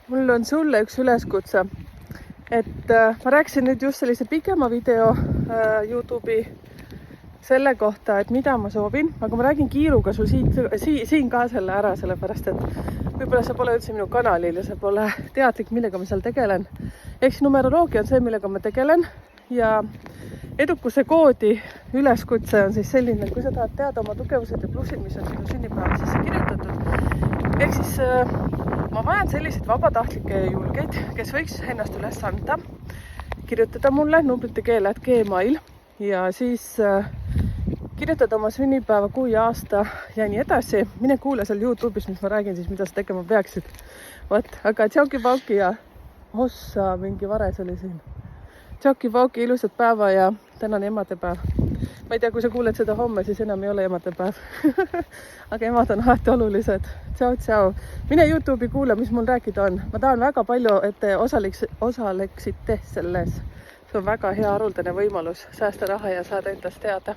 mul on sulle üks üleskutse, et ma rääkisin nüüd just sellise pikema video YouTube'i selle kohta, et mida ma soovin, aga ma räägin kiiruga sul siin ka selle ära, sellepärast et võib-olla sa pole üldse minu kanalil ja sa pole teadlik, millega ma seal tegelen. Eks numeroloogia on see, millega ma tegelen ja edukuse koodi üleskutse on siis selline, et kui sa tahad teada oma tugevused ja plussid, mis on sinu sünnipäeval sisse kirjutatud, ehk siis ma vajan selliseid vabatahtlikke ja julgeid, kes võiks ennast üles anda, kirjutada mulle numbrite@gmail ja siis kirjutada oma sünnipäeva, kuu ja aasta ja nii edasi. Mine kuule seal YouTube'is, mis ma räägin siis, mida sa tegema peaksid. Vot, aga tšauki-pauki ja ossa, mingi vares oli siin. Tšauki-pauki, ilusat päeva ja tänane emadepäev. Ma ei tea, kui sa kuuled seda homme, siis enam ei ole emadepäev. Aga emad on alati olulised. Tšau. Mine YouTube'i kuule, mis mul rääkida on. Ma tahan väga palju, et te osaleksite selles. See on väga hea haruldane võimalus säästa raha ja saada endast teada.